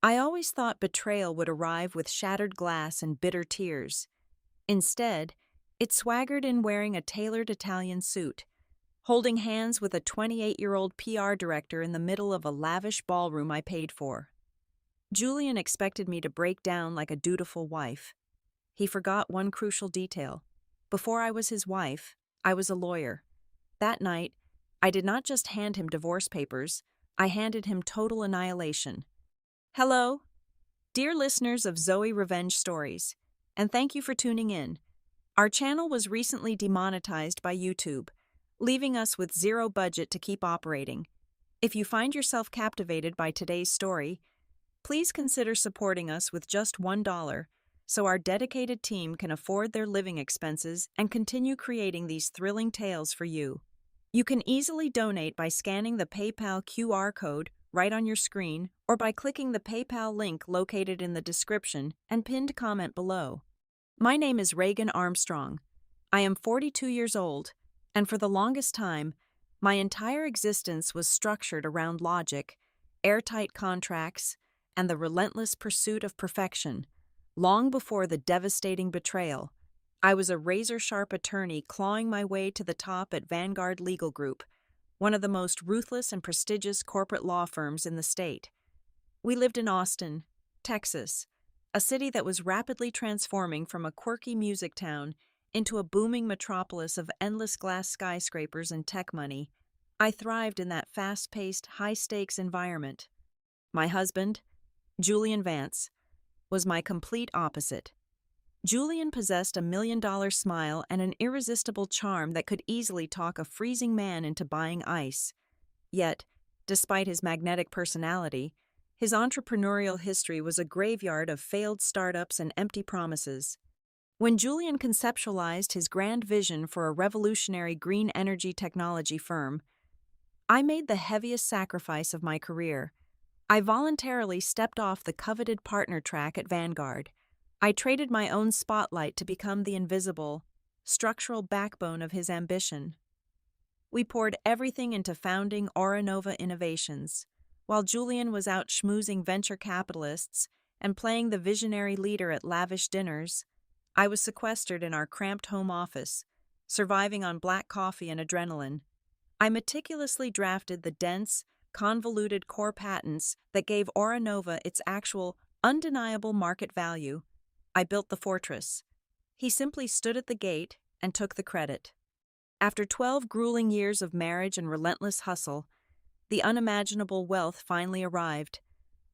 I always thought betrayal would arrive with shattered glass and bitter tears. Instead, it swaggered in wearing a tailored Italian suit, holding hands with a 28-year-old PR director in the middle of a lavish ballroom I paid for. Julian expected me to break down like a dutiful wife. He forgot one crucial detail. Before I was his wife, I was a lawyer. That night, I did not just hand him divorce papers, I handed him total annihilation. Hello, dear listeners of Zoe Revenge Stories, and thank you for tuning in. Our channel was recently demonetized by YouTube, leaving us with zero budget to keep operating. If you find yourself captivated by today's story, please consider supporting us with just $1 so our dedicated team can afford their living expenses and continue creating these thrilling tales for you. You can easily donate by scanning the PayPal QR code right on your screen or by clicking the PayPal link located in the description and pinned comment below. My name is Reagan Armstrong. I am 42 years old, and for the longest time, my entire existence was structured around logic, airtight contracts, and the relentless pursuit of perfection. Long before the devastating betrayal, I was a razor-sharp attorney clawing my way to the top at Vanguard Legal Group, one of the most ruthless and prestigious corporate law firms in the state. We lived in Austin, Texas, a city that was rapidly transforming from a quirky music town into a booming metropolis of endless glass skyscrapers and tech money. I thrived in that fast-paced, high-stakes environment. My husband, Julian Vance, was my complete opposite. Julian possessed a million-dollar smile and an irresistible charm that could easily talk a freezing man into buying ice. Yet, despite his magnetic personality, his entrepreneurial history was a graveyard of failed startups and empty promises. When Julian conceptualized his grand vision for a revolutionary green energy technology firm, I made the heaviest sacrifice of my career. I voluntarily stepped off the coveted partner track at Vanguard. I traded my own spotlight to become the invisible, structural backbone of his ambition. We poured everything into founding Auranova Innovations, while Julian was out schmoozing venture capitalists and playing the visionary leader at lavish dinners. I was sequestered in our cramped home office, surviving on black coffee and adrenaline. I meticulously drafted the dense, convoluted core patents that gave Auranova its actual, undeniable market value. I built the fortress. He simply stood at the gate and took the credit. After 12 grueling years of marriage and relentless hustle, the unimaginable wealth finally arrived.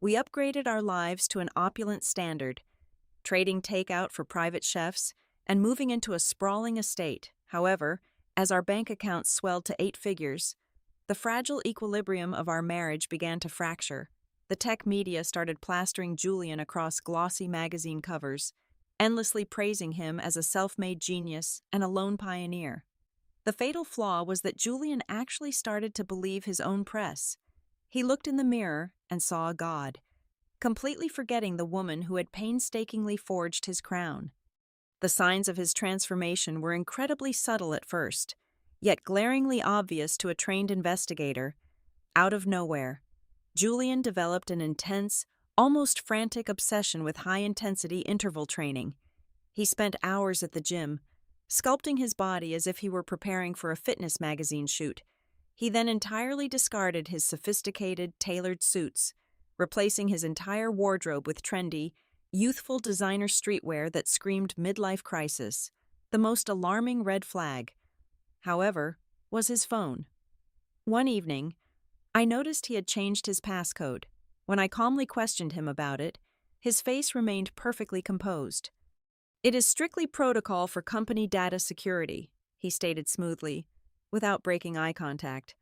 We upgraded our lives to an opulent standard, trading takeout for private chefs and moving into a sprawling estate. However, as our bank accounts swelled to 8 figures, the fragile equilibrium of our marriage began to fracture. The tech media started plastering Julian across glossy magazine covers, endlessly praising him as a self-made genius and a lone pioneer. The fatal flaw was that Julian actually started to believe his own press. He looked in the mirror and saw a god, completely forgetting the woman who had painstakingly forged his crown. The signs of his transformation were incredibly subtle at first, yet glaringly obvious to a trained investigator. Out of nowhere, Julian developed an intense, almost frantic obsession with high-intensity interval training. He spent hours at the gym, sculpting his body as if he were preparing for a fitness magazine shoot. He then entirely discarded his sophisticated, tailored suits, replacing his entire wardrobe with trendy, youthful designer streetwear that screamed midlife crisis. The most alarming red flag, however, was his phone. One evening, I noticed he had changed his passcode. When I calmly questioned him about it, his face remained perfectly composed. "It is strictly protocol for company data security," he stated smoothly, without breaking eye contact.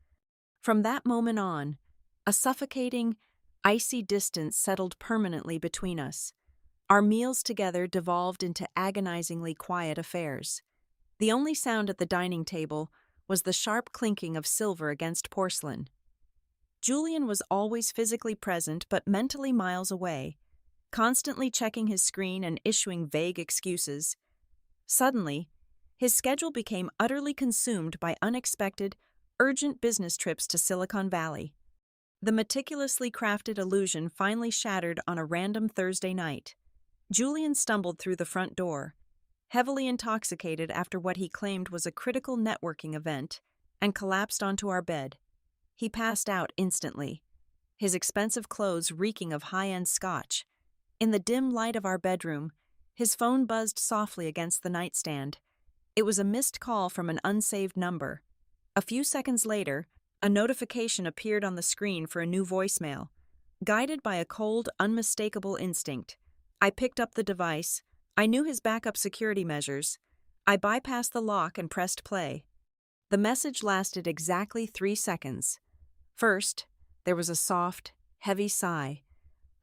From that moment on, a suffocating, icy distance settled permanently between us. Our meals together devolved into agonizingly quiet affairs. The only sound at the dining table was the sharp clinking of silver against porcelain. Julian was always physically present but mentally miles away, constantly checking his screen and issuing vague excuses. Suddenly, his schedule became utterly consumed by unexpected, urgent business trips to Silicon Valley. The meticulously crafted illusion finally shattered on a random Thursday night. Julian stumbled through the front door, heavily intoxicated after what he claimed was a critical networking event, and collapsed onto our bed. He passed out instantly, his expensive clothes reeking of high-end scotch. In the dim light of our bedroom, his phone buzzed softly against the nightstand. It was a missed call from an unsaved number. A few seconds later, a notification appeared on the screen for a new voicemail. Guided by a cold, unmistakable instinct, I picked up the device. I knew his backup security measures. I bypassed the lock and pressed play. The message lasted exactly 3 seconds. First, there was a soft, heavy sigh,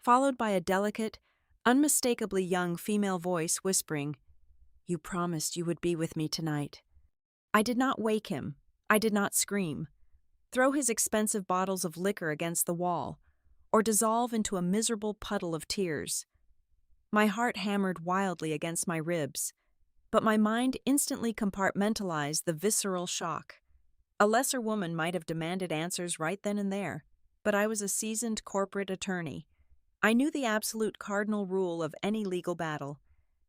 followed by a delicate, unmistakably young female voice whispering, "You promised you would be with me tonight." I did not wake him. I did not scream, throw his expensive bottles of liquor against the wall, or dissolve into a miserable puddle of tears. My heart hammered wildly against my ribs, but my mind instantly compartmentalized the visceral shock. A lesser woman might have demanded answers right then and there, but I was a seasoned corporate attorney. I knew the absolute cardinal rule of any legal battle.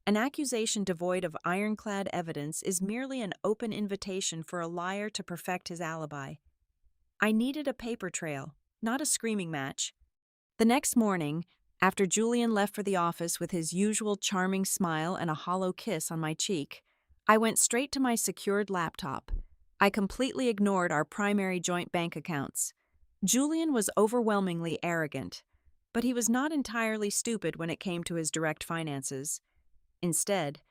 An accusation devoid of ironclad evidence is merely an open invitation for a liar to perfect his alibi. I needed a paper trail, not a screaming match. The next morning, after Julian left for the office with his usual charming smile and a hollow kiss on my cheek, I went straight to my secured laptop. I completely ignored our primary joint bank accounts. Julian was overwhelmingly arrogant, but he was not entirely stupid when it came to his direct finances. Instead,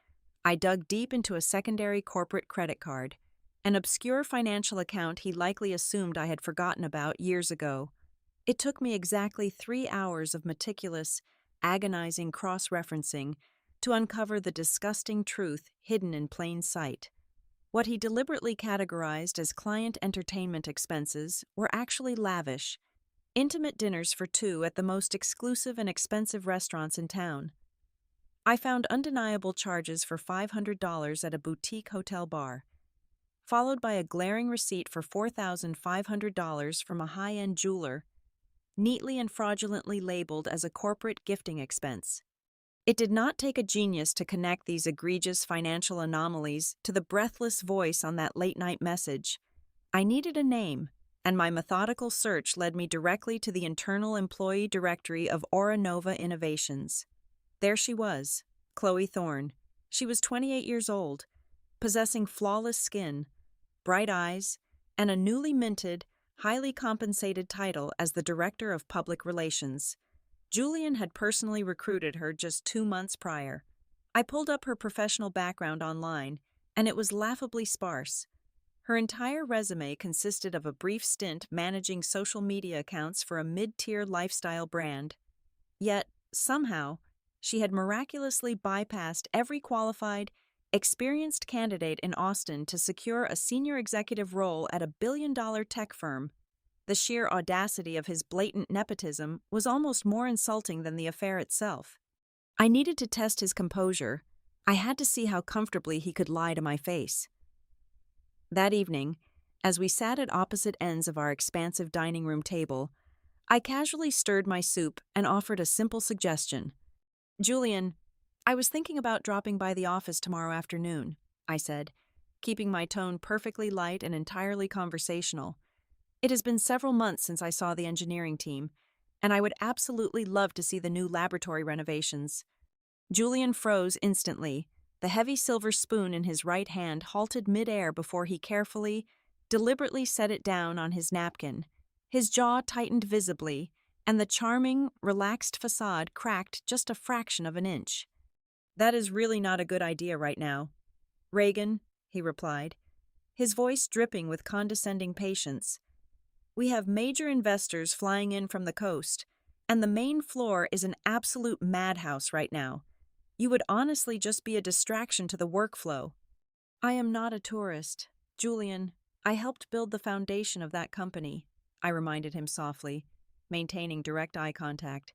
I dug deep into a secondary corporate credit card, an obscure financial account he likely assumed I had forgotten about years ago. It took me exactly 3 hours of meticulous, agonizing cross-referencing to uncover the disgusting truth hidden in plain sight. What he deliberately categorized as client entertainment expenses were actually lavish, intimate dinners for two at the most exclusive and expensive restaurants in town. I found undeniable charges for $500 at a boutique hotel bar, followed by a glaring receipt for $4,500 from a high-end jeweler, neatly and fraudulently labeled as a corporate gifting expense. It did not take a genius to connect these egregious financial anomalies to the breathless voice on that late-night message. I needed a name, and my methodical search led me directly to the internal employee directory of Aura Nova Innovations. There she was, Chloe Thorne. She was 28 years old, possessing flawless skin, bright eyes, and a newly minted, highly compensated title as the Director of Public Relations. Julian had personally recruited her just 2 months prior. I pulled up her professional background online, and it was laughably sparse. Her entire resume consisted of a brief stint managing social media accounts for a mid-tier lifestyle brand. Yet, somehow, she had miraculously bypassed every qualified, experienced candidate in Austin to secure a senior executive role at a billion-dollar tech firm. The sheer audacity of his blatant nepotism was almost more insulting than the affair itself. I needed to test his composure. I had to see how comfortably he could lie to my face. That evening, as we sat at opposite ends of our expansive dining room table, I casually stirred my soup and offered a simple suggestion. "Julian, I was thinking about dropping by the office tomorrow afternoon," I said, keeping my tone perfectly light and entirely conversational. "It has been several months since I saw the engineering team, and I would absolutely love to see the new laboratory renovations." Julian froze instantly. The heavy silver spoon in his right hand halted midair before he carefully, deliberately set it down on his napkin. His jaw tightened visibly, and the charming, relaxed facade cracked just a fraction of an inch. "That is really not a good idea right now, Reagan," he replied, his voice dripping with condescending patience. "We have major investors flying in from the coast, and the main floor is an absolute madhouse right now. You would honestly just be a distraction to the workflow." "I am not a tourist, Julian. I helped build the foundation of that company," I reminded him softly, maintaining direct eye contact.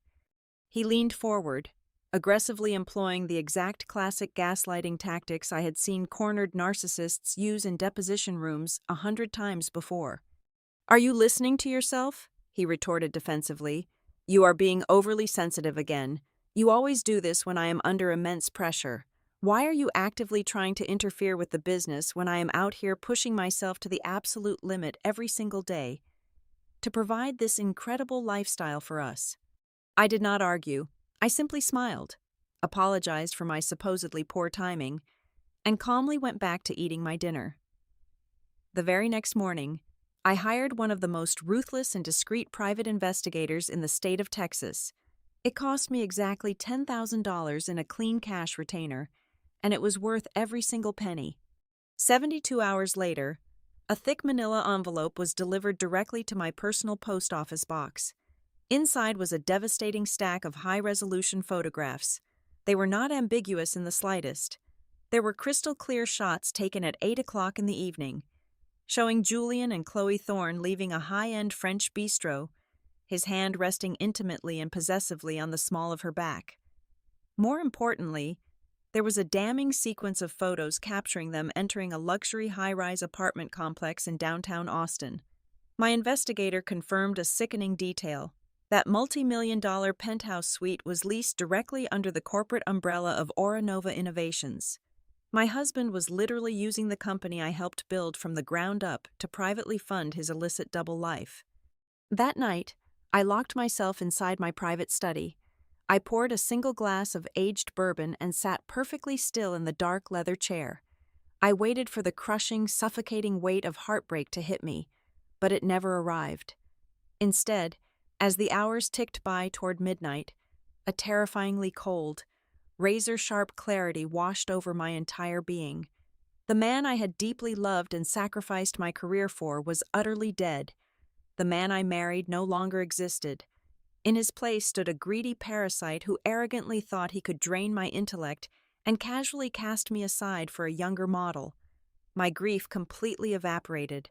He leaned forward, aggressively employing the exact classic gaslighting tactics I had seen cornered narcissists use in deposition rooms 100 times before. "Are you listening to yourself?" he retorted defensively. "You are being overly sensitive again. You always do this when I am under immense pressure. Why are you actively trying to interfere with the business when I am out here pushing myself to the absolute limit every single day to provide this incredible lifestyle for us?" I did not argue. I simply smiled, apologized for my supposedly poor timing, and calmly went back to eating my dinner. The very next morning, I hired one of the most ruthless and discreet private investigators in the state of Texas. It cost me exactly $10,000 in a clean cash retainer, and it was worth every single penny. 72 hours later, a thick manila envelope was delivered directly to my personal post office box. Inside was a devastating stack of high-resolution photographs. They were not ambiguous in the slightest. There were crystal-clear shots taken at 8 o'clock in the evening, showing Julian and Chloe Thorne leaving a high-end French bistro, his hand resting intimately and possessively on the small of her back. More importantly, there was a damning sequence of photos capturing them entering a luxury high-rise apartment complex in downtown Austin. My investigator confirmed a sickening detail. That multi-million-dollar penthouse suite was leased directly under the corporate umbrella of Aura Nova Innovations. My husband was literally using the company I helped build from the ground up to privately fund his illicit double life. That night, I locked myself inside my private study. I poured a single glass of aged bourbon and sat perfectly still in the dark leather chair. I waited for the crushing, suffocating weight of heartbreak to hit me, but it never arrived. Instead, as the hours ticked by toward midnight, a terrifyingly cold, razor-sharp clarity washed over my entire being. The man I had deeply loved and sacrificed my career for was utterly dead. The man I married no longer existed. In his place stood a greedy parasite who arrogantly thought he could drain my intellect and casually cast me aside for a younger model. My grief completely evaporated,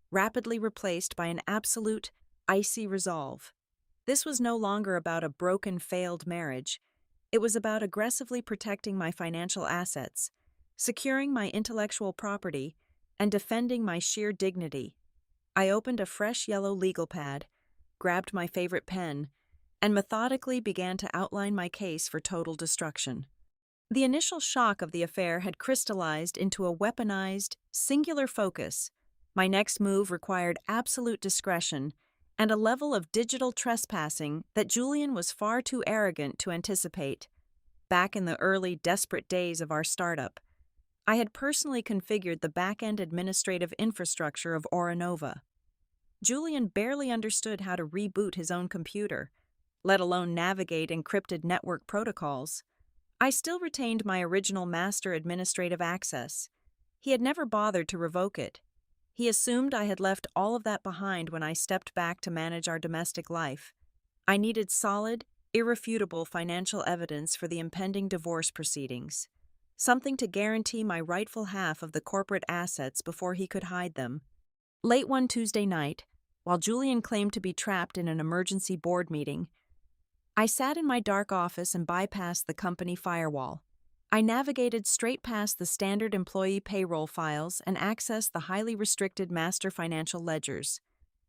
rapidly replaced by an absolute, icy resolve. This was no longer about a broken, failed marriage. It was about aggressively protecting my financial assets, securing my intellectual property, and defending my sheer dignity. I opened a fresh yellow legal pad, grabbed my favorite pen, and methodically began to outline my case for total destruction. The initial shock of the affair had crystallized into a weaponized, singular focus. My next move required absolute discretion and a level of digital trespassing that Julian was far too arrogant to anticipate. Back in the early, desperate days of our startup, I had personally configured the back-end administrative infrastructure of Aura Nova. Julian barely understood how to reboot his own computer, let alone navigate encrypted network protocols. I still retained my original master administrative access. He had never bothered to revoke it. He assumed I had left all of that behind when I stepped back to manage our domestic life. I needed solid, irrefutable financial evidence for the impending divorce proceedings, something to guarantee my rightful half of the corporate assets before he could hide them. Late one Tuesday night, while Julian claimed to be trapped in an emergency board meeting, I sat in my dark office and bypassed the company firewall. I navigated straight past the standard employee payroll files and accessed the highly restricted master financial ledgers.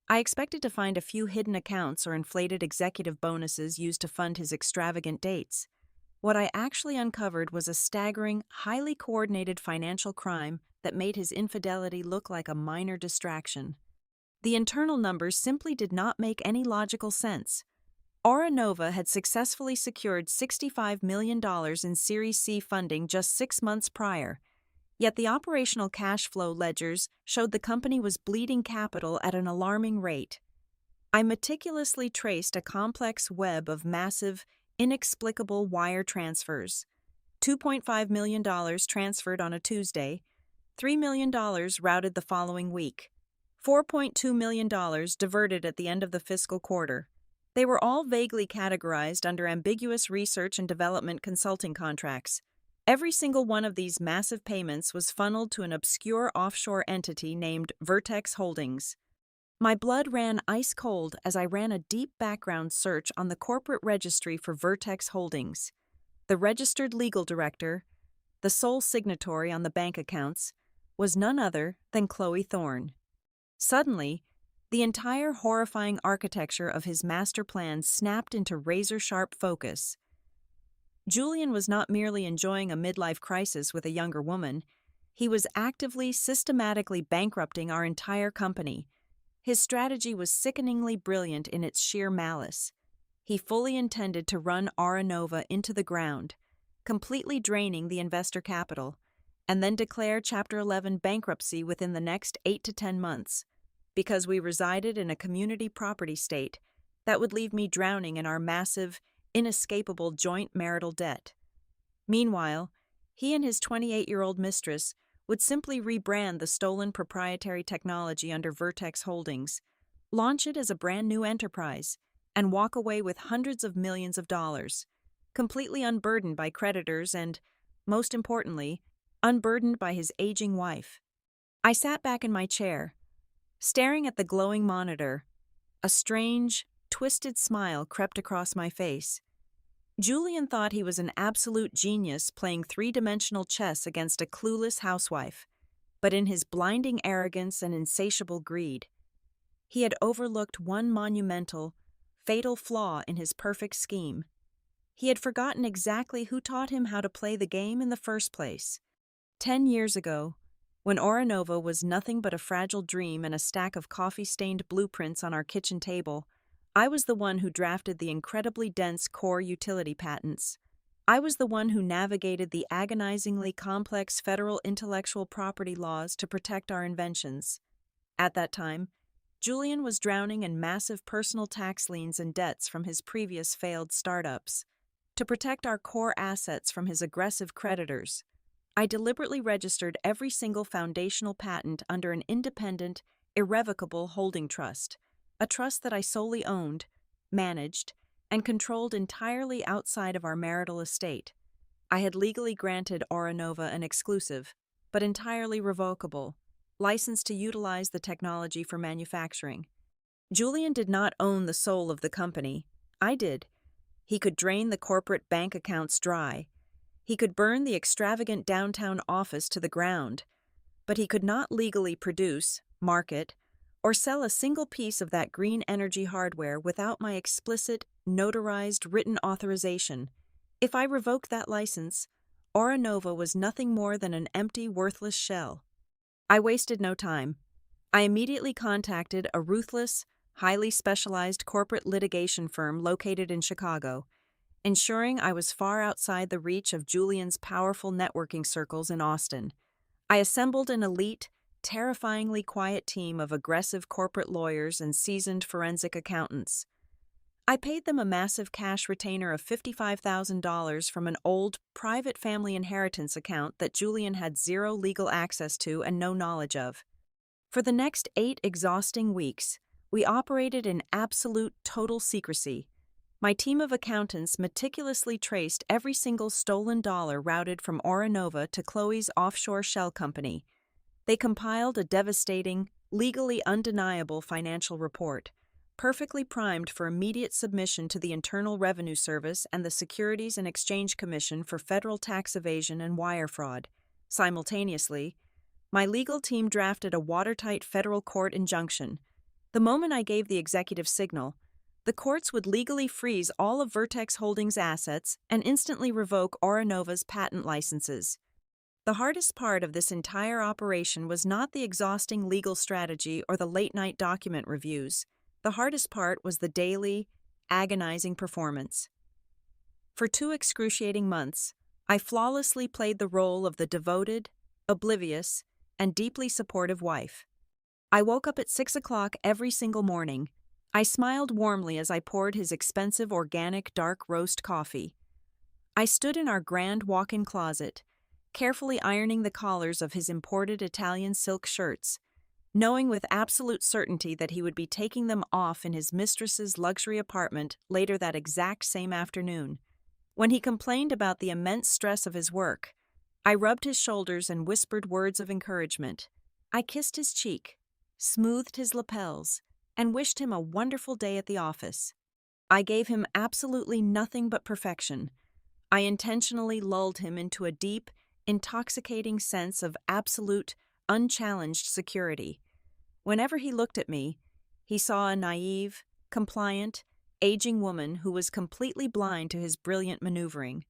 I expected to find a few hidden accounts or inflated executive bonuses used to fund his extravagant dates. What I actually uncovered was a staggering, highly coordinated financial crime that made his infidelity look like a minor distraction. The internal numbers simply did not make any logical sense. Aura Nova had successfully secured $65 million in Series C funding just 6 months prior, yet the operational cash flow ledgers showed the company was bleeding capital at an alarming rate. I meticulously traced a complex web of massive, inexplicable wire transfers. $2.5 million transferred on a Tuesday, $3 million routed the following week, $4.2 million diverted at the end of the fiscal quarter. They were all vaguely categorized under ambiguous research and development consulting contracts. Every single one of these massive payments was funneled to an obscure offshore entity named Vertex Holdings. My blood ran ice cold as I ran a deep background search on the corporate registry for Vertex Holdings. The registered legal director, the sole signatory on the bank accounts, was none other than Chloe Thorne. Suddenly, The entire horrifying architecture of his master plan snapped into razor-sharp focus. Julian was not merely enjoying a midlife crisis with a younger woman, he was actively, systematically bankrupting our entire company. His strategy was sickeningly brilliant in its sheer malice. He fully intended to run Aura Nova into the ground, completely draining the investor capital, and then declare Chapter 11 bankruptcy within the next 8 to 10 months. Because we resided in a community property state, that would leave me drowning in our massive, inescapable joint marital debt. Meanwhile, he and his 28-year-old mistress would simply rebrand the stolen proprietary technology under Vertex Holdings, launch it as a brand new enterprise, and walk away with hundreds of millions of dollars, completely unburdened by creditors and, most importantly, unburdened by his aging wife. I sat back in my chair, staring at the glowing monitor. A strange, twisted smile crept across my face. Julian thought he was an absolute genius playing three-dimensional chess against a clueless housewife, but in his blinding arrogance and insatiable greed, he had overlooked one monumental, fatal flaw in his perfect scheme. He had forgotten exactly who taught him how to play the game in the first place. 10 years ago, when Aura Nova was nothing but a fragile dream and a stack of coffee-stained blueprints on our kitchen table, I was the one who drafted the incredibly dense core utility patents. I was the one who navigated the agonizingly complex federal intellectual property laws to protect our inventions. At that time, Julian was drowning in massive personal tax liens and debts from his previous failed startups. To protect our core assets from his aggressive creditors, I deliberately registered every single foundational patent under an independent, irrevocable holding trust, a trust that I solely owned, managed, and controlled entirely outside of our marital estate. I had legally granted Aura Nova an exclusive, but entirely revocable, license to utilize the technology for manufacturing. Julian did not own the soul of the company. I did. He could drain the corporate bank accounts dry. He could burn the extravagant downtown office to the ground, but he could not legally produce, market, or sell a single piece of that green energy hardware without my explicit, notarized written authorization. If I revoked that license, Aura Nova was nothing more than an empty, worthless shell. I wasted no time. I immediately contacted a ruthless, highly specialized corporate litigation firm located in Chicago, ensuring I was far outside the reach of Julian's powerful networking circles in Austin. I assembled an elite, terrifyingly quiet team of aggressive corporate lawyers and seasoned forensic accountants. I paid them a massive cash retainer of $55,000 from an old, private family inheritance account that Julian had zero legal access to and no knowledge of. For the next 8 exhausting weeks, we operated in absolute total secrecy. My team of accountants meticulously traced every single stolen dollar routed from Aura Nova to Chloe's offshore shell company. They compiled a devastating, legally undeniable financial report, perfectly primed for immediate submission to the Internal Revenue Service and the Securities and Exchange Commission for federal tax evasion and wire fraud. Simultaneously, my legal team drafted a watertight federal court injunction. The moment I gave the executive signal, the courts would legally freeze all of Vertex Holdings' assets and instantly revoke Aura Nova's patent licenses. The hardest part of this entire operation was not the exhausting legal strategy or the late-night document reviews. The hardest part was the daily, agonizing performance. For 2 excruciating months, I flawlessly played the role of the devoted, oblivious, and deeply supportive wife. I woke up at 6 o'clock every single morning. I smiled warmly as I poured his expensive organic dark roast coffee. I stood in our grand walk-in closet, carefully ironing the collars of his imported Italian silk shirts, knowing with absolute certainty that he would be taking them off in his mistress's luxury apartment later that exact same afternoon. When he complained about the immense stress of his work, I rubbed his shoulders and whispered words of encouragement. I kissed his cheek, smoothed his lapels, and wished him a wonderful day at the office. I gave him absolutely nothing but perfection. I intentionally lulled him into a deep, intoxicating sense of absolute, unchallenged security. Whenever he looked at me, He saw a naive, compliant, aging woman who was completely blind to his brilliant maneuvering.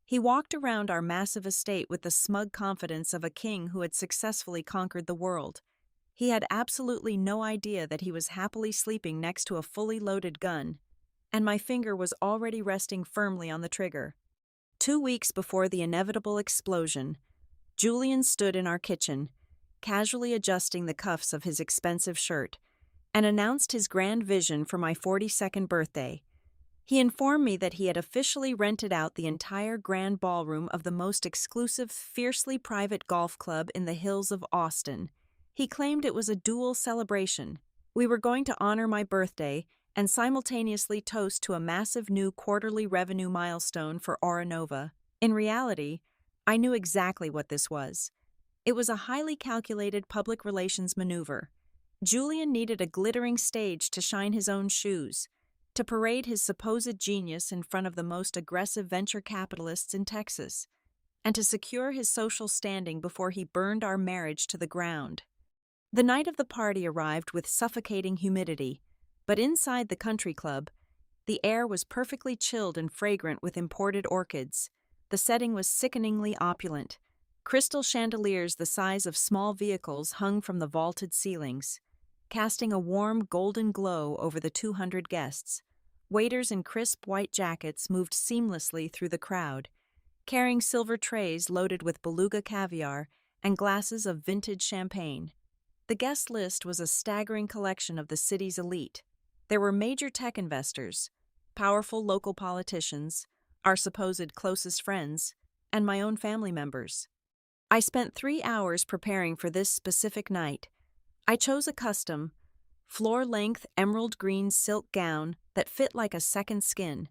He walked around our massive estate with the smug confidence of a king who had successfully conquered the world. He had absolutely no idea that he was happily sleeping next to a fully loaded gun, and my finger was already resting firmly on the trigger. 2 weeks before the inevitable explosion, Julian stood in our kitchen, casually adjusting the cuffs of his expensive shirt, and announced his grand vision for my 42nd birthday. He informed me that he had officially rented out the entire grand ballroom of the most exclusive, fiercely private golf club in the hills of Austin. He claimed it was a dual celebration. We were going to honor my birthday and simultaneously toast to a massive new quarterly revenue milestone for Oranova. In reality, I knew exactly what this was. It was a highly calculated public relations maneuver. Julian needed a glittering stage to shine his own shoes, to parade his supposed genius in front of the most aggressive venture capitalists in Texas, and to secure his social standing before he burned our marriage to the ground. The night of the party arrived with suffocating humidity, but inside the country club, the air was perfectly chilled and fragrant with imported orchids. The setting was sickeningly opulent. Crystal chandeliers the size of small vehicles hung from the vaulted ceilings, casting a warm golden glow over the 200 guests. Waiters in crisp white jackets moved seamlessly through the crowd, carrying silver trays loaded with beluga caviar and glasses of vintage champagne. The guest list was a staggering collection of the city's elite. There were major tech investors, powerful local politicians, our supposed closest friends, and my own family members. I spent 3 hours preparing for this specific night. I chose a custom, floor-length emerald green silk gown that fit like a second skin,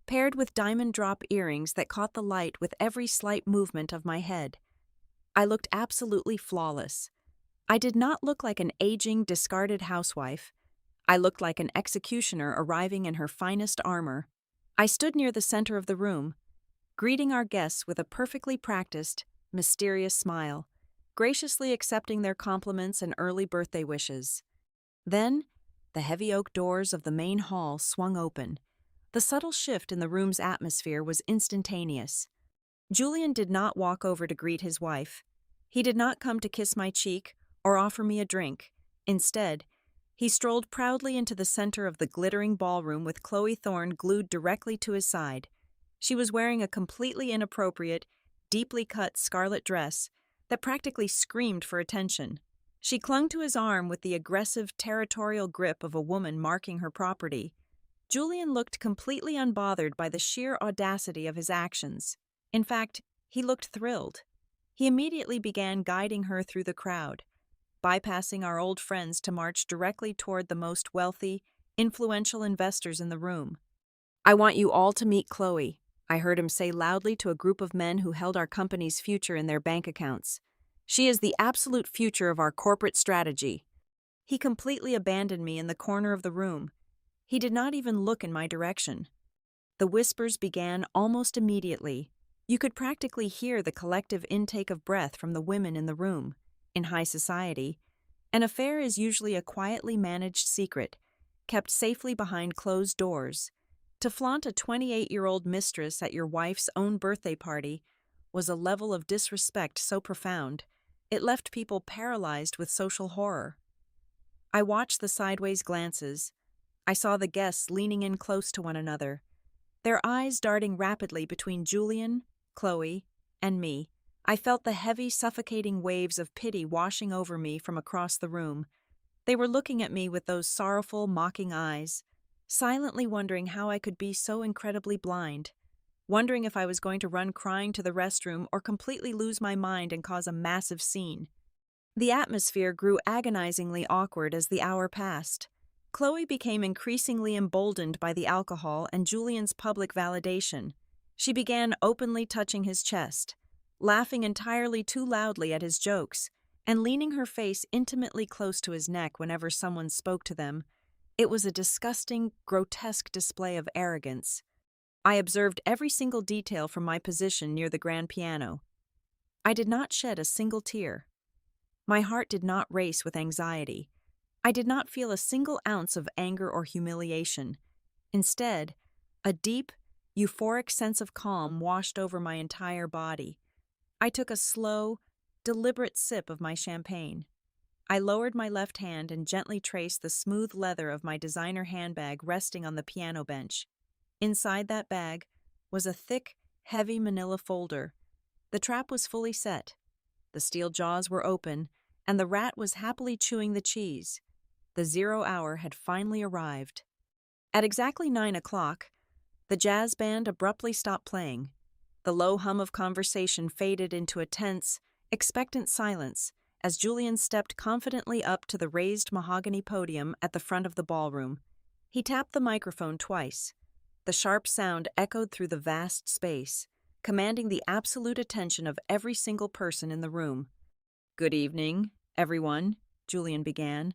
paired with diamond drop earrings that caught the light with every slight movement of my head. I looked absolutely flawless. I did not look like an aging, discarded housewife. I looked like an executioner arriving in her finest armor. I stood near the center of the room, greeting our guests with a perfectly practiced, mysterious smile, graciously accepting their compliments and early birthday wishes. Then, the heavy oak doors of the main hall swung open. The subtle shift in the room's atmosphere was instantaneous. Julian did not walk over to greet his wife. He did not come to kiss my cheek or offer me a drink. Instead, he strolled proudly into the center of the glittering ballroom with Chloe Thorne glued directly to his side. She was wearing a completely inappropriate, deeply cut scarlet dress that practically screamed for attention. She clung to his arm with the aggressive, territorial grip of a woman marking her property. Julian looked completely unbothered by the sheer audacity of his actions. In fact, he looked thrilled. He immediately began guiding her through the crowd, bypassing our old friends to march directly toward the most wealthy, influential investors in the room. "I want you all to meet Chloe," I heard him say loudly to a group of men who held our company's future in their bank accounts. "She is the absolute future of our corporate strategy." He completely abandoned me in the corner of the room. He did not even look in my direction. The whispers began almost immediately. You could practically hear the collective intake of breath from the women in the room. In high society, an affair is usually a quietly managed secret, kept safely behind closed doors. To flaunt a 28-year-old mistress at your wife's own birthday party was a level of disrespect so profound, it left people paralyzed with social horror. I watched the sideways glances. I saw the guests leaning in close to one another, their eyes darting rapidly between Julian, Chloe, and me. I felt the heavy, suffocating waves of pity washing over me from across the room. They were looking at me with those sorrowful, mocking eyes, silently wondering how I could be so incredibly blind, wondering if I was going to run crying to the restroom or completely lose my mind and cause a massive scene. The atmosphere grew agonizingly awkward as the hour passed. Chloe became increasingly emboldened by the alcohol and Julian's public validation. She began openly touching his chest, laughing entirely too loudly at his jokes, and leaning her face intimately close to his neck whenever someone spoke to them. It was a disgusting, grotesque display of arrogance. I observed every single detail from my position near the grand piano. I did not shed a single tear. My heart did not race with anxiety. I did not feel a single ounce of anger or humiliation. Instead, a deep, euphoric sense of calm washed over my entire body. I took a slow, deliberate sip of my champagne. I lowered my left hand and gently traced the smooth leather of my designer handbag resting on the piano bench. Inside that bag was a thick, heavy manila folder. The trap was fully set. The steel jaws were open, and the rat was happily chewing the cheese. The 0 hour had finally arrived. At exactly 9 o'clock, the jazz band abruptly stopped playing. The low hum of conversation faded into a tense, expectant silence as Julian stepped confidently up to the raised mahogany podium at the front of the ballroom. He tapped the microphone twice. The sharp sound echoed through the vast space, commanding the absolute attention of every single person in the room. "Good evening, everyone," Julian began,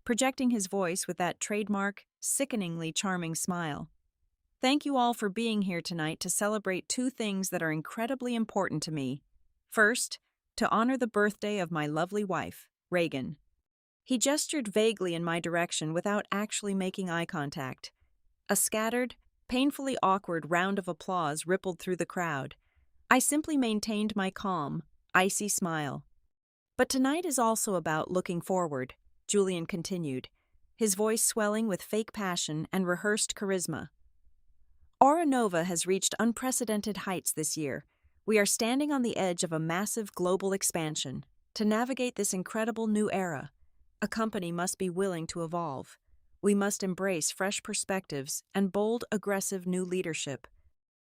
projecting his voice with that trademark, sickeningly charming smile. "Thank you all for being here tonight to celebrate two things that are incredibly important to me. First, to honor the birthday of my lovely wife, Reagan." He gestured vaguely in my direction without actually making eye contact. A scattered, painfully awkward round of applause rippled through the crowd. I simply maintained my calm, icy smile. "But tonight is also about looking forward," Julian continued, his voice swelling with fake passion and rehearsed charisma. "Aura Nova has reached unprecedented heights this year. We are standing on the edge of a massive global expansion. To navigate this incredible new era, a company must be willing to evolve. We must embrace fresh perspectives and bold, aggressive new leadership."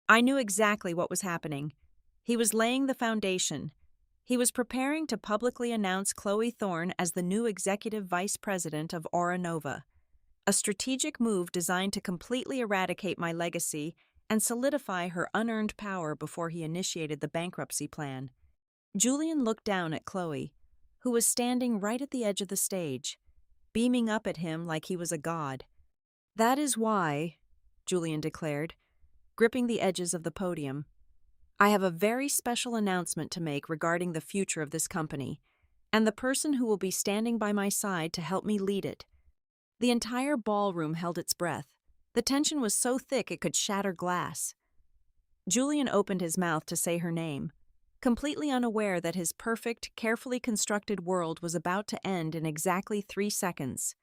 I knew exactly what was happening. He was laying the foundation. He was preparing to publicly announce Chloe Thorne as the new executive vice president of Aura Nova, a strategic move designed to completely eradicate my legacy and solidify her unearned power before he initiated the bankruptcy plan. Julian looked down at Chloe, who was standing right at the edge of the stage, beaming up at him like he was a god. "That is why," Julian declared, gripping the edges of the podium, "I have a very special announcement to make regarding the future of this company, and the person who will be standing by my side to help me lead it." The entire ballroom held its breath. The tension was so thick it could shatter glass. Julian opened his mouth to say her name, completely unaware that his perfect, carefully constructed world was about to end in exactly 3 seconds.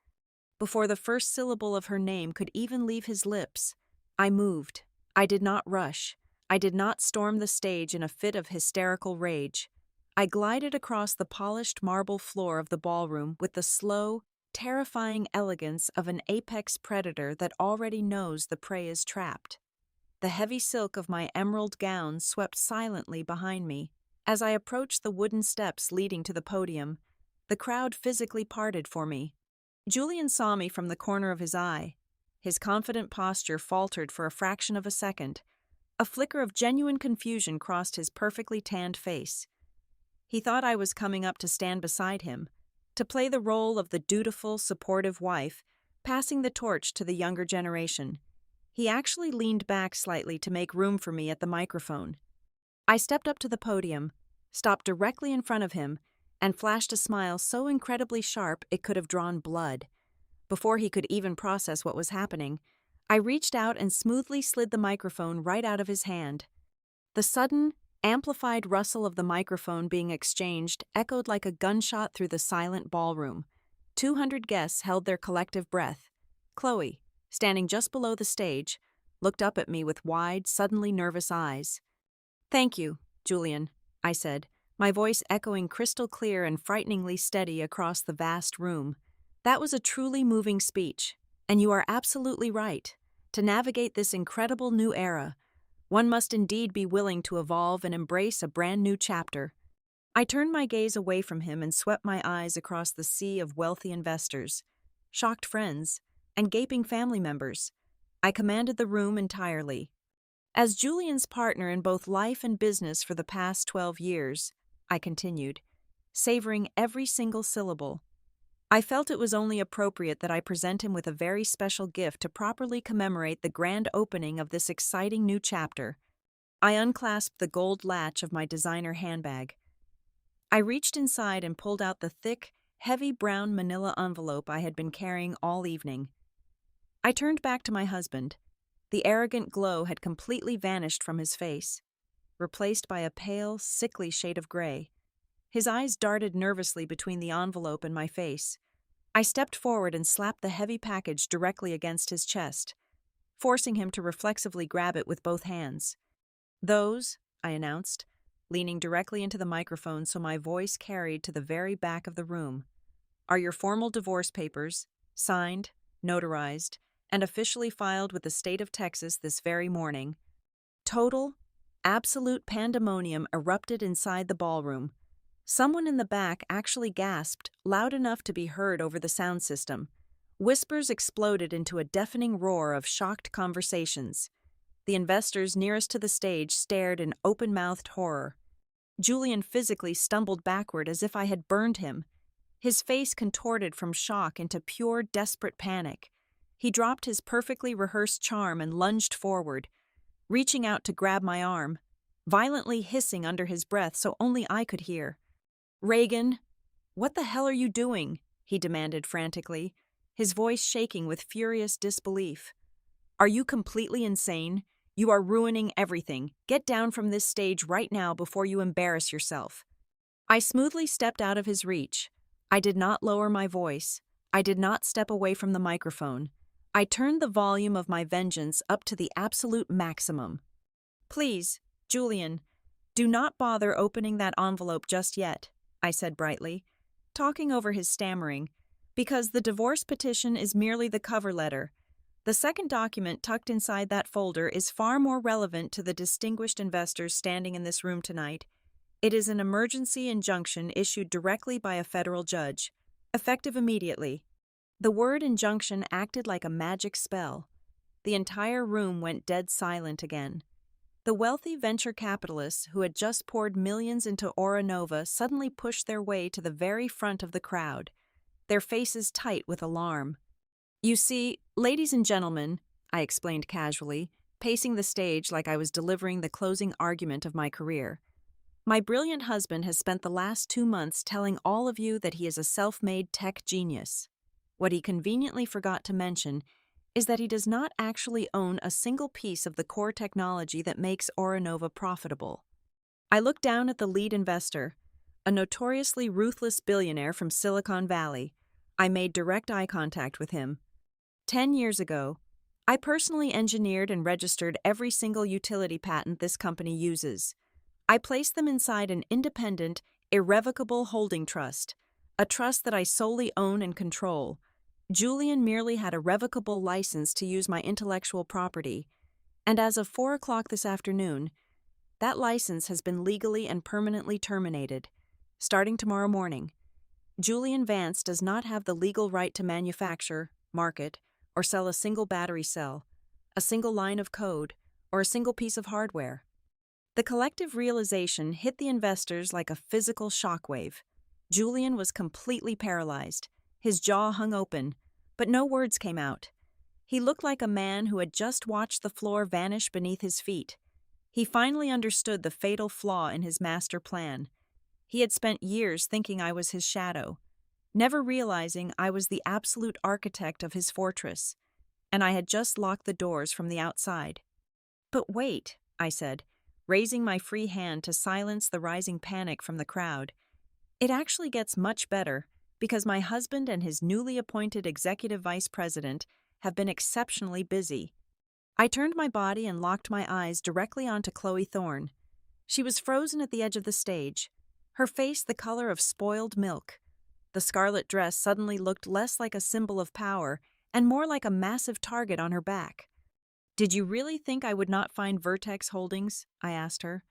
Before the first syllable of her name could even leave his lips, I moved. I did not rush. I did not storm the stage in a fit of hysterical rage. I glided across the polished marble floor of the ballroom with the slow, terrifying elegance of an apex predator that already knows the prey is trapped. The heavy silk of my emerald gown swept silently behind me. As I approached the wooden steps leading to the podium, the crowd physically parted for me. Julian saw me from the corner of his eye. His confident posture faltered for a fraction of a second. A flicker of genuine confusion crossed his perfectly tanned face. He thought I was coming up to stand beside him, to play the role of the dutiful, supportive wife, passing the torch to the younger generation. He actually leaned back slightly to make room for me at the microphone. I stepped up to the podium, stopped directly in front of him, and flashed a smile so incredibly sharp it could have drawn blood. Before he could even process what was happening, I reached out and smoothly slid the microphone right out of his hand. The sudden, amplified rustle of the microphone being exchanged echoed like a gunshot through the silent ballroom. 200 guests held their collective breath. Chloe, standing just below the stage, looked up at me with wide, suddenly nervous eyes. "Thank you, Julian," I said, my voice echoing crystal clear and frighteningly steady across the vast room. "That was a truly moving speech, and you are absolutely right. To navigate this incredible new era, one must indeed be willing to evolve and embrace a brand new chapter." I turned my gaze away from him and swept my eyes across the sea of wealthy investors, shocked friends, and gaping family members. I commanded the room entirely. "As Julian's partner in both life and business for the past 12 years, I continued, savoring every single syllable, I felt it was only appropriate that I present him with a very special gift to properly commemorate the grand opening of this exciting new chapter." I unclasped the gold latch of my designer handbag. I reached inside and pulled out the thick, heavy brown manila envelope I had been carrying all evening. I turned back to my husband. The arrogant glow had completely vanished from his face, replaced by a pale, sickly shade of gray. His eyes darted nervously between the envelope and my face. I stepped forward and slapped the heavy package directly against his chest, forcing him to reflexively grab it with both hands. "Those," I announced, leaning directly into the microphone so my voice carried to the very back of the room, "are your formal divorce papers, signed, notarized, and officially filed with the state of Texas this very morning." Total, absolute pandemonium erupted inside the ballroom. Someone in the back actually gasped, loud enough to be heard over the sound system. Whispers exploded into a deafening roar of shocked conversations. The investors nearest to the stage stared in open-mouthed horror. Julian physically stumbled backward as if I had burned him. His face contorted from shock into pure, desperate panic. He dropped his perfectly rehearsed charm and lunged forward, reaching out to grab my arm, violently hissing under his breath so only I could hear. "Reagan, what the hell are you doing?" he demanded frantically, his voice shaking with furious disbelief. "Are you completely insane? You are ruining everything. Get down from this stage right now before you embarrass yourself." I smoothly stepped out of his reach. I did not lower my voice. I did not step away from the microphone. I turned the volume of my vengeance up to the absolute maximum. "Please, Julian, do not bother opening that envelope just yet," I said brightly, talking over his stammering, "because the divorce petition is merely the cover letter. The second document tucked inside that folder is far more relevant to the distinguished investors standing in this room tonight. It is an emergency injunction issued directly by a federal judge, effective immediately." The word injunction acted like a magic spell. The entire room went dead silent again. The wealthy venture capitalists who had just poured millions into Aura Nova suddenly pushed their way to the very front of the crowd, their faces tight with alarm. "You see, ladies and gentlemen," I explained casually, pacing the stage like I was delivering the closing argument of my career, "my brilliant husband has spent the last 2 months telling all of you that he is a self-made tech genius. What he conveniently forgot to mention is that he does not actually own a single piece of the core technology that makes Aura Nova profitable." I looked down at the lead investor, a notoriously ruthless billionaire from Silicon Valley. I made direct eye contact with him. 10 years ago, I personally engineered and registered every single utility patent this company uses. I placed them inside an independent, irrevocable holding trust, a trust that I solely own and control. Julian merely had a revocable license to use my intellectual property, and as of 4 o'clock this afternoon, that license has been legally and permanently terminated. Starting tomorrow morning, Julian Vance does not have the legal right to manufacture, market, or sell a single battery cell, a single line of code, or a single piece of hardware. The collective realization hit the investors like a physical shockwave. Julian was completely paralyzed. His jaw hung open, but no words came out. He looked like a man who had just watched the floor vanish beneath his feet. He finally understood the fatal flaw in his master plan. He had spent years thinking I was his shadow, never realizing I was the absolute architect of his fortress, and I had just locked the doors from the outside. "But wait," I said, raising my free hand to silence the rising panic from the crowd. "It actually gets much better, because my husband and his newly appointed executive vice president have been exceptionally busy." I turned my body and locked my eyes directly onto Chloe Thorne. She was frozen at the edge of the stage, her face the color of spoiled milk. The scarlet dress suddenly looked less like a symbol of power and more like a massive target on her back. "Did you really think I would not find Vertex Holdings?" I asked her,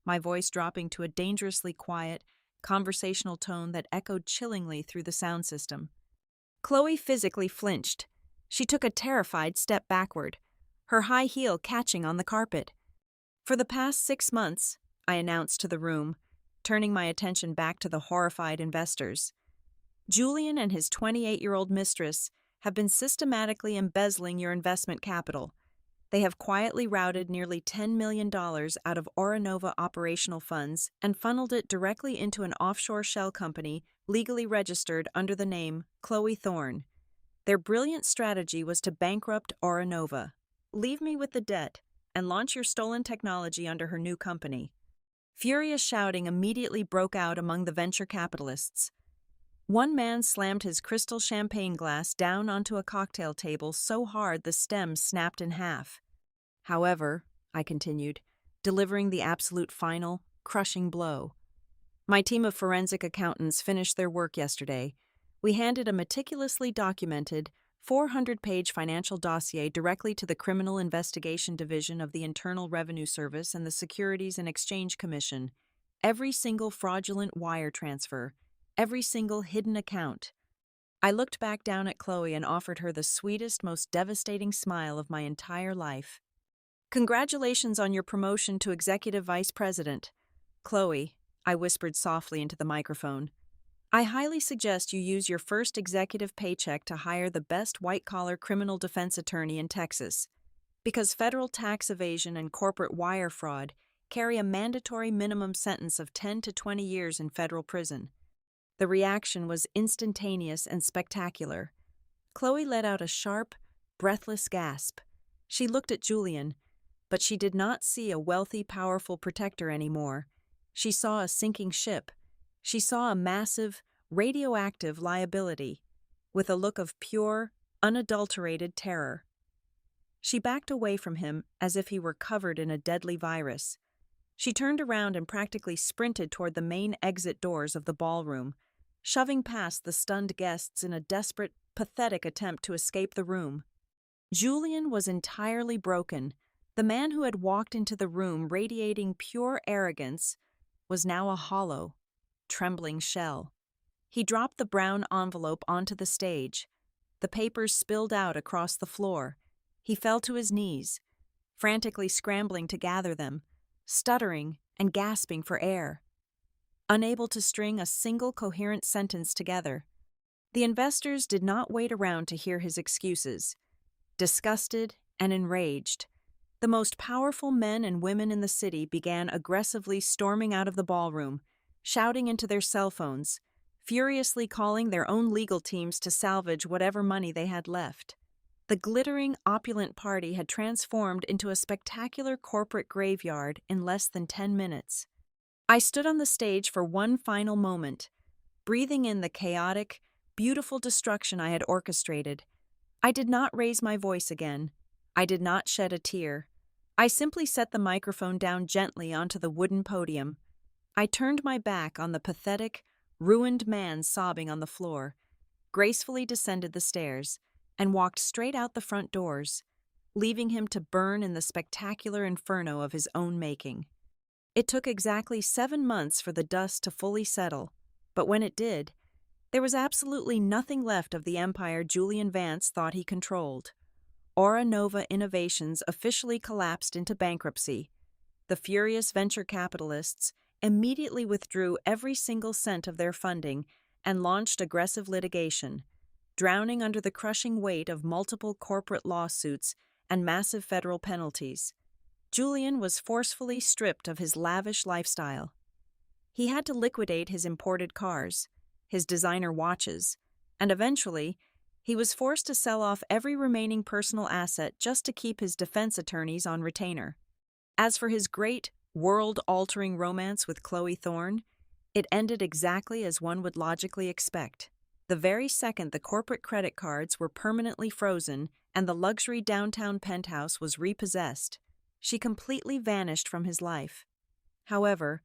my voice dropping to a dangerously quiet, conversational tone that echoed chillingly through the sound system. Chloe physically flinched. She took a terrified step backward, her high heel catching on the carpet. "For the past 6 months," I announced to the room, turning my attention back to the horrified investors, "Julian and his 28-year-old mistress have been systematically embezzling your investment capital. They have quietly routed nearly $10 million out of Oranova operational funds and funneled it directly into an offshore shell company legally registered under the name Chloe Thorne. Their brilliant strategy was to bankrupt Oranova, leave me with the debt, and launch your stolen technology under her new company. Furious shouting immediately broke out among the venture capitalists. One man slammed his crystal champagne glass down onto a cocktail table so hard the stem snapped in half. However, I continued, delivering the absolute final, crushing blow. My team of forensic accountants finished their work yesterday. We handed a meticulously documented, 400-page financial dossier directly to the Criminal Investigation Division of the Internal Revenue Service and the Securities and Exchange Commission. Every single fraudulent wire transfer, every single hidden account. I looked back down at Chloe and offered her the sweetest, most devastating smile of my entire life. Congratulations on your promotion to Executive Vice President. Chloe, I whispered softly into the microphone. I highly suggest you use your first executive paycheck to hire the best white-collar criminal defense attorney in Texas, because federal tax evasion and corporate wire fraud carry a mandatory minimum sentence of 10 to 20 years in federal prison. The reaction was instantaneous and spectacular. Chloe let out a sharp, breathless gasp. She looked at Julian, but she did not see a wealthy, powerful protector anymore. She saw a sinking ship. She saw a massive, radioactive liability, with a look of pure, unadulterated terror. She backed away from him as if he were covered in a deadly virus. She turned around and practically sprinted toward the main exit doors of the ballroom, shoving past the stunned guests in a desperate, pathetic attempt to escape the room. Julian was entirely broken. The man who had walked into the room radiating pure arrogance was now a hollow, trembling shell. He dropped the brown envelope onto the stage. The papers spilled out across the floor. He fell to his knees, frantically scrambling to gather them, stuttering and gasping for air, unable to string a single coherent sentence together. The investors did not wait around to hear his excuses. Disgusted and enraged, the most powerful men and women in the city began aggressively storming out of the ballroom, shouting into their cell phones, furiously calling their own legal teams to salvage whatever money they had left. The glittering, opulent party had transformed into a spectacular corporate graveyard in less than 10 minutes. I stood on the stage for one final moment, breathing in the chaotic, beautiful destruction I had orchestrated. I did not raise my voice again. I did not shed a tear. I simply set the microphone down gently onto the wooden podium. I turned my back on the pathetic, ruined man sobbing on the floor, gracefully descended the stairs, and walked straight out the front doors, leaving him to burn in the spectacular inferno of his own making. It took exactly 7 months for the dust to fully settle, but when it did, there was absolutely nothing left of the empire Julian Vance thought he controlled. Oranova Innovations officially collapsed into bankruptcy. The furious venture capitalists immediately withdrew every single cent of their funding and launched aggressive litigation, drowning under the crushing weight of multiple corporate lawsuits and massive federal penalties. Julian was forcefully stripped of his lavish lifestyle. He had to liquidate his imported cars, his designer watches, and eventually, he was forced to sell off every remaining personal asset just to keep his defense attorneys on retainer. As for his great, world-altering romance with Chloe Thorne, it ended exactly as one would logically expect. The very second the corporate credit cards were permanently frozen and the luxury downtown penthouse was repossessed, she completely vanished from his life. However,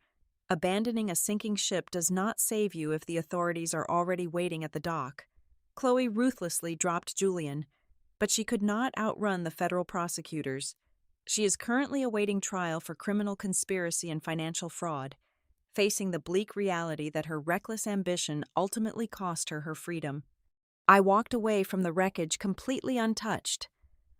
abandoning a sinking ship does not save you if the authorities are already waiting at the dock. Chloe ruthlessly dropped Julian, but she could not outrun the federal prosecutors. She is currently awaiting trial for criminal conspiracy and financial fraud, facing the bleak reality that her reckless ambition ultimately cost her her freedom. I walked away from the wreckage completely untouched.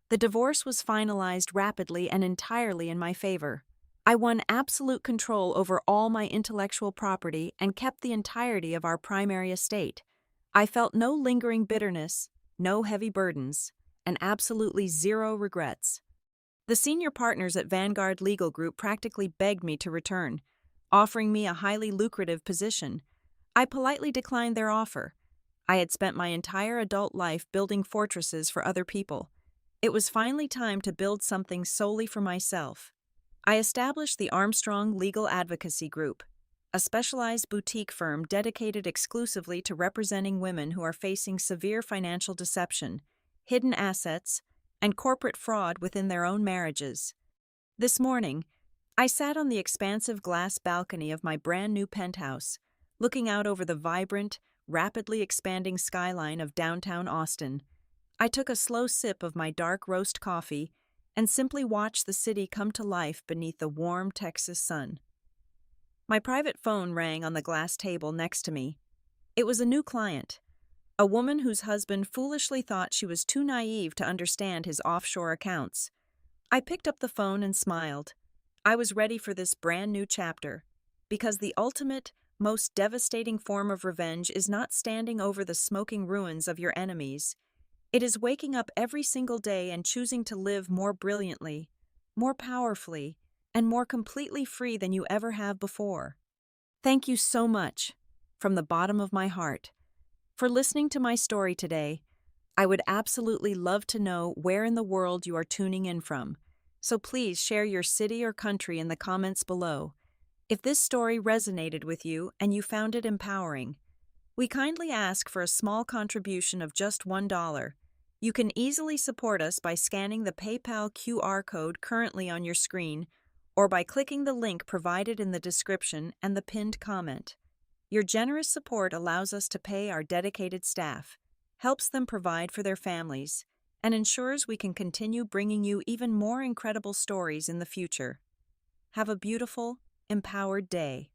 The divorce was finalized rapidly and entirely in my favor. I won absolute control over all my intellectual property and kept the entirety of our primary estate. I felt no lingering bitterness, no heavy burdens, and absolutely zero regrets. The senior partners at Vanguard Legal Group practically begged me to return, offering me a highly lucrative position. I politely declined their offer. I had spent my entire adult life building fortresses for other people. It was finally time to build something solely for myself. I established the Armstrong Legal Advocacy Group, a specialized boutique firm dedicated exclusively to representing women who are facing severe financial deception, hidden assets, and corporate fraud within their own marriages. This morning, I sat on the expansive glass balcony of my brand new penthouse, looking out over the vibrant, rapidly expanding skyline of downtown Austin. I took a slow sip of my dark roast coffee and simply watched the city come to life beneath the warm Texas sun. My private phone rang on the glass table next to me. It was a new client, a woman whose husband foolishly thought she was too naive to understand his offshore accounts. I picked up the phone and smiled. I was ready for this brand new chapter, because the ultimate, most devastating form of revenge is not standing over the smoking ruins of your enemies. It is waking up every single day and choosing to live more brilliantly, more powerfully, and more completely free than you ever have before. Thank you so much, from the bottom of my heart, for listening to my story today. I would absolutely love to know where in the world you are tuning in from, so please share your city or country in the comments below. If this story resonated with you and you found it empowering, we kindly ask for a small contribution of just $1. You can easily support us by scanning the PayPal QR code currently on your screen or by clicking the link provided in the description and the pinned comment. Your generous support allows us to pay our dedicated staff, helps them provide for their families, and ensures we can continue bringing you even more incredible stories in the future. Have a beautiful, empowered day.